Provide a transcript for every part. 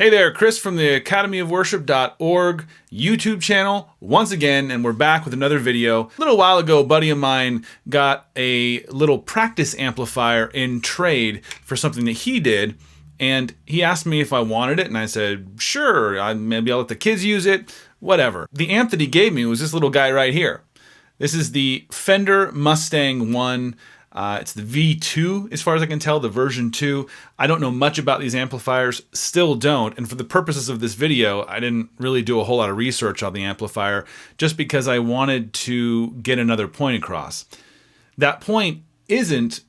Hey there, Chris from the academyofworship.org YouTube channel once again, and we're back with another video. A little while ago, a buddy of mine got a little practice amplifier in trade for something that he did, and he asked me if I wanted it, and I said, sure, maybe I'll let the kids use it, whatever. The amp that he gave me was this little guy right here. This is the Fender Mustang 1. It's the V2, as far as I can tell, the version 2. I don't know much about these amplifiers, still don't, and for the purposes of this video, I didn't really do a whole lot of research on the amplifier, just because I wanted to get another point across. That point isn't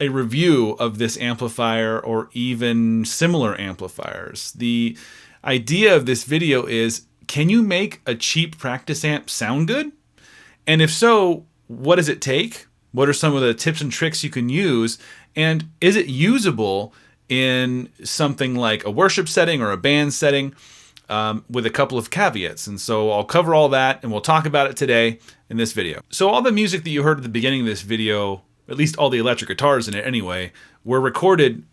a review of this amplifier or even similar amplifiers. The idea of this video is, can you make a cheap practice amp sound good? And if so, what does it take? What are some of the tips and tricks you can use? And is it usable in something like a worship setting or a band setting with a couple of caveats? And so I'll cover all that and we'll talk about it today in this video. So all the music that you heard at the beginning of this video, at least all the electric guitars in it anyway, were recorded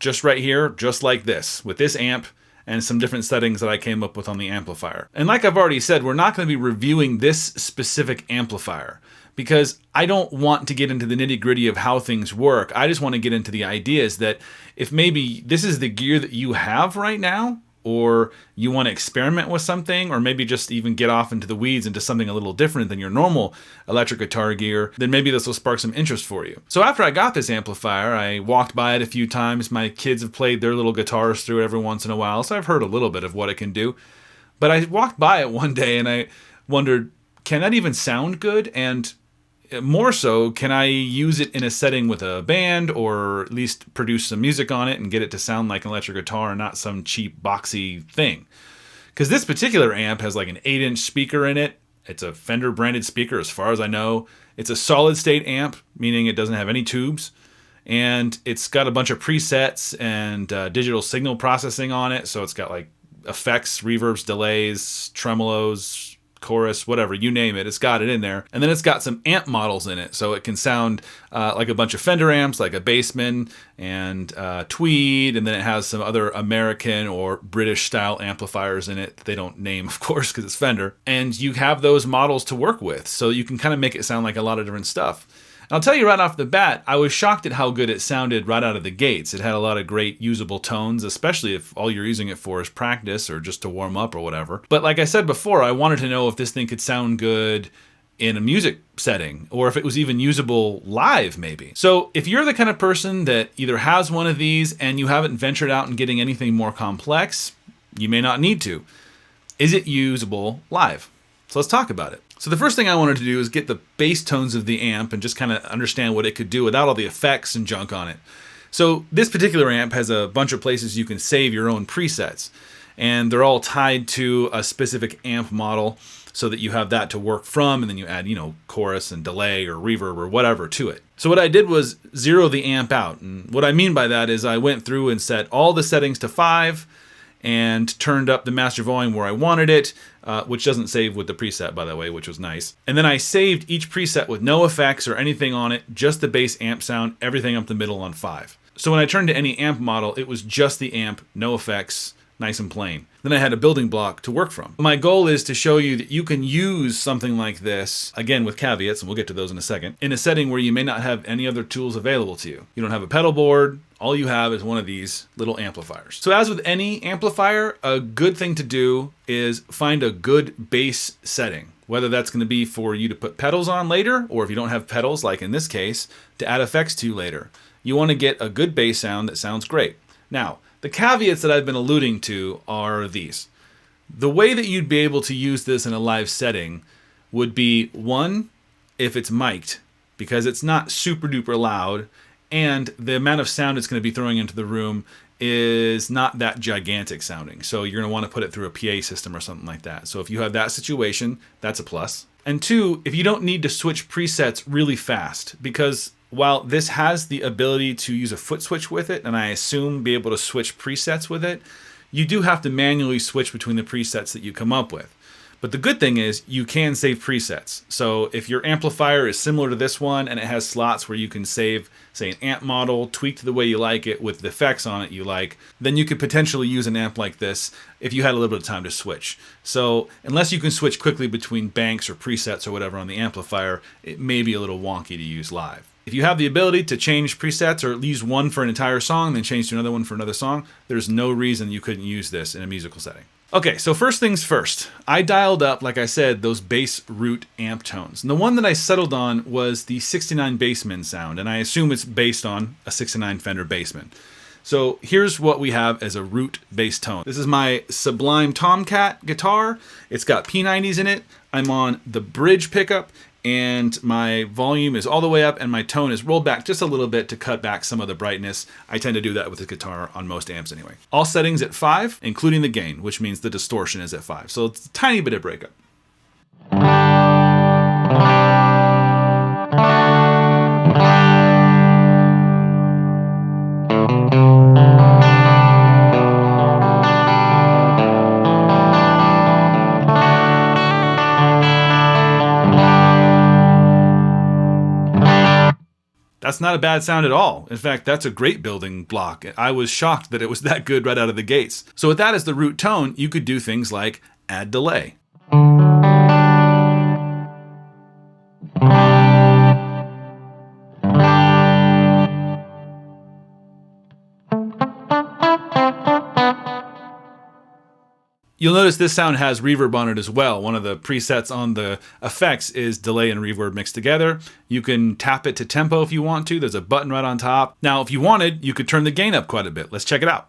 just right here, just like this, with this amp and some different settings that I came up with on the amplifier. And like I've already said, we're not going to be reviewing this specific amplifier, because I don't want to get into the nitty-gritty of how things work. I just want to get into the ideas that if maybe this is the gear that you have right now, or you want to experiment with something, or maybe just even get off into the weeds into something a little different than your normal electric guitar gear, then maybe this will spark some interest for you. So after I got this amplifier, I walked by it a few times. My kids have played their little guitars through it every once in a while, so I've heard a little bit of what it can do. But I walked by it one day and I wondered, can that even sound good? And more so, can I use it in a setting with a band, or at least produce some music on it and get it to sound like an electric guitar and not some cheap boxy thing? Because this particular amp has like an 8-inch speaker in it. It's a Fender branded speaker as far as I know. It's a solid state amp, meaning it doesn't have any tubes. And it's got a bunch of presets and digital signal processing on it. So it's got like effects, reverbs, delays, tremolos, chorus, whatever, you name it, it's got it in there. And then it's got some amp models in it, so it can sound like a bunch of Fender amps, like a Bassman and Tweed, and then it has some other American or British style amplifiers in it. They don't name, of course, because it's Fender. And you have those models to work with, so you can kind of make it sound like a lot of different stuff. And I'll tell you right off the bat, I was shocked at how good it sounded right out of the gates. It had a lot of great usable tones, especially if all you're using it for is practice or just to warm up or whatever. But like I said before, I wanted to know if this thing could sound good in a music setting, or if it was even usable live maybe. So if you're the kind of person that either has one of these and you haven't ventured out and getting anything more complex, you may not need to. Is it usable live? So let's talk about it. So the first thing I wanted to do is get the bass tones of the amp and just kind of understand what it could do without all the effects and junk on it. So this particular amp has a bunch of places you can save your own presets, and they're all tied to a specific amp model so that you have that to work from, and then you add, chorus and delay or reverb or whatever to it. So what I did was zero the amp out, and what I mean by that is I went through and set all the settings to 5 and turned up the master volume where I wanted it, which doesn't save with the preset, by the way, which was nice. And then I saved each preset with no effects or anything on it, just the bass amp sound, everything up the middle on 5. So when I turned to any amp model, it was just the amp, no effects, nice and plain. Then I had a building block to work from. My goal is to show you that you can use something like this, again with caveats, and we'll get to those in a second, in a setting where you may not have any other tools available to you. You don't have a pedal board, all you have is one of these little amplifiers. So as with any amplifier, a good thing to do is find a good bass setting, whether that's going to be for you to put pedals on later, or if you don't have pedals, like in this case, to add effects to later. You want to get a good bass sound that sounds great. Now, the caveats that I've been alluding to are these. The way that you'd be able to use this in a live setting would be, one, if it's mic'd, because it's not super duper loud, and the amount of sound it's going to be throwing into the room is not that gigantic sounding. So you're going to want to put it through a PA system or something like that. So if you have that situation, that's a plus. And two, if you don't need to switch presets really fast, because while this has the ability to use a foot switch with it, and I assume be able to switch presets with it, you do have to manually switch between the presets that you come up with. But the good thing is you can save presets. So if your amplifier is similar to this one and it has slots where you can save, say, an amp model tweaked the way you like it with the effects on it you like, then you could potentially use an amp like this if you had a little bit of time to switch. So unless you can switch quickly between banks or presets or whatever on the amplifier, it may be a little wonky to use live. If you have the ability to change presets or use one for an entire song, then change to another one for another song, there's no reason you couldn't use this in a musical setting. Okay, so first things first, I dialed up, like I said, those bass root amp tones. And the one that I settled on was the 69 Bassman sound, and I assume it's based on a 69 Fender Bassman. So here's what we have as a root bass tone. This is my Sublime Tomcat guitar. It's got P90s in it. I'm on the bridge pickup, and my volume is all the way up and my tone is rolled back just a little bit to cut back some of the brightness. I tend to do that with the guitar on most amps anyway. All settings at 5, including the gain, which means the distortion is at 5. So it's a tiny bit of breakup. That's not a bad sound at all. In fact, that's a great building block. I was shocked that it was that good right out of the gates. So with that as the root tone, you could do things like add delay. You'll notice this sound has reverb on it as well. One of the presets on the effects is delay and reverb mixed together. You can tap it to tempo if you want to. There's a button right on top. Now, if you wanted, you could turn the gain up quite a bit. Let's check it out.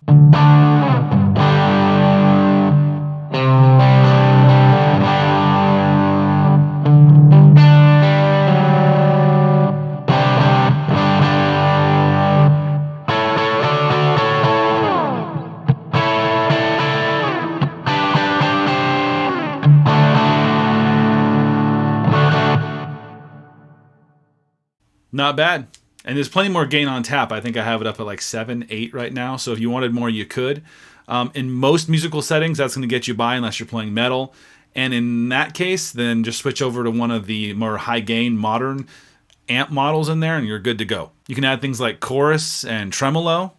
Not bad. And there's plenty more gain on tap. I think I have it up at like 7, 8 right now. So if you wanted more, you could. In most musical settings, that's going to get you by unless you're playing metal. And in that case, then just switch over to one of the more high gain modern amp models in there and you're good to go. You can add things like chorus and tremolo.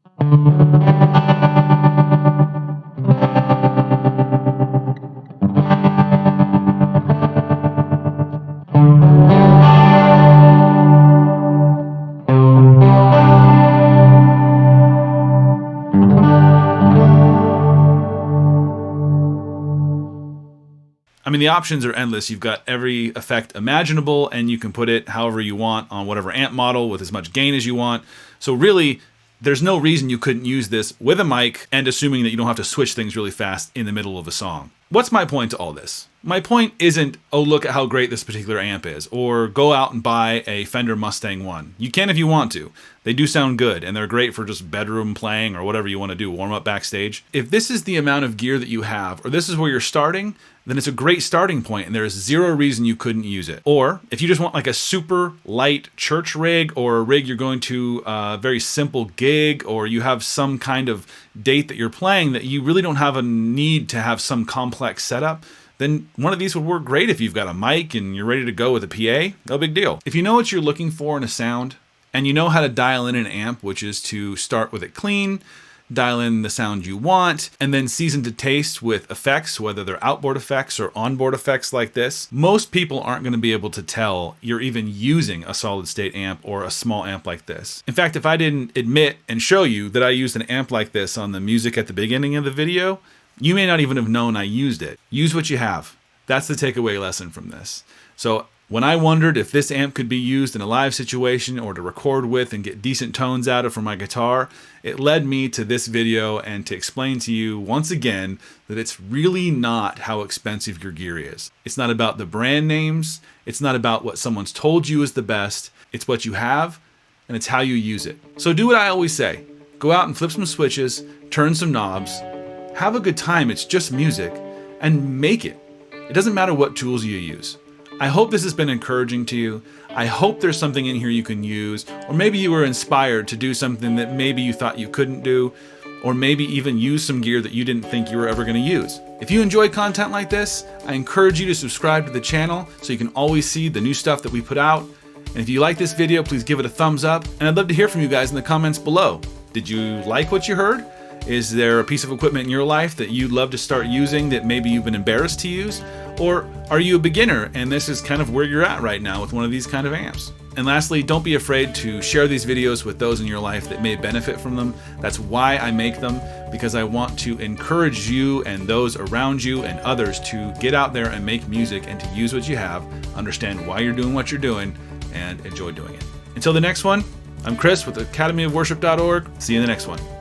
I mean, the options are endless. You've got every effect imaginable, and you can put it however you want on whatever amp model with as much gain as you want. So really, there's no reason you couldn't use this with a mic and assuming that you don't have to switch things really fast in the middle of a song. What's my point to all this? My point isn't, oh, look at how great this particular amp is, or go out and buy a Fender Mustang 1. You can if you want to. They do sound good, and they're great for just bedroom playing or whatever you want to do, warm up backstage. If this is the amount of gear that you have, or this is where you're starting, then it's a great starting point, and there is zero reason you couldn't use it. Or if you just want like a super light church rig, or a rig you're going to a very simple gig, or you have some kind of date that you're playing that you really don't have a need to have some complex setup, then one of these would work great if you've got a mic and you're ready to go with a PA. No big deal. If you know what you're looking for in a sound, and you know how to dial in an amp, which is to start with it clean, dial in the sound you want, and then season to taste with effects, whether they're outboard effects or onboard effects like this, most people aren't going to be able to tell you're even using a solid state amp or a small amp like this. In fact, if I didn't admit and show you that I used an amp like this on the music at the beginning of the video, you may not even have known I used it. Use what you have. That's the takeaway lesson from this. So when I wondered if this amp could be used in a live situation or to record with and get decent tones out of for my guitar, it led me to this video and to explain to you once again that it's really not how expensive your gear is. It's not about the brand names. It's not about what someone's told you is the best. It's what you have, and it's how you use it. So do what I always say. Go out and flip some switches, turn some knobs, have a good time. It's just music, and make it. It doesn't matter what tools you use. I hope this has been encouraging to you. I hope there's something in here you can use, or maybe you were inspired to do something that maybe you thought you couldn't do, or maybe even use some gear that you didn't think you were ever going to use. If you enjoy content like this, I encourage you to subscribe to the channel so you can always see the new stuff that we put out. And if you like this video, please give it a thumbs up. And I'd love to hear from you guys in the comments below. Did you like what you heard? Is there a piece of equipment in your life that you'd love to start using that maybe you've been embarrassed to use? Or are you a beginner and this is kind of where you're at right now with one of these kind of amps? And lastly, don't be afraid to share these videos with those in your life that may benefit from them. That's why I make them, because I want to encourage you and those around you and others to get out there and make music and to use what you have, understand why you're doing what you're doing, and enjoy doing it. Until the next one, I'm Chris with academyofworship.org. See you in the next one.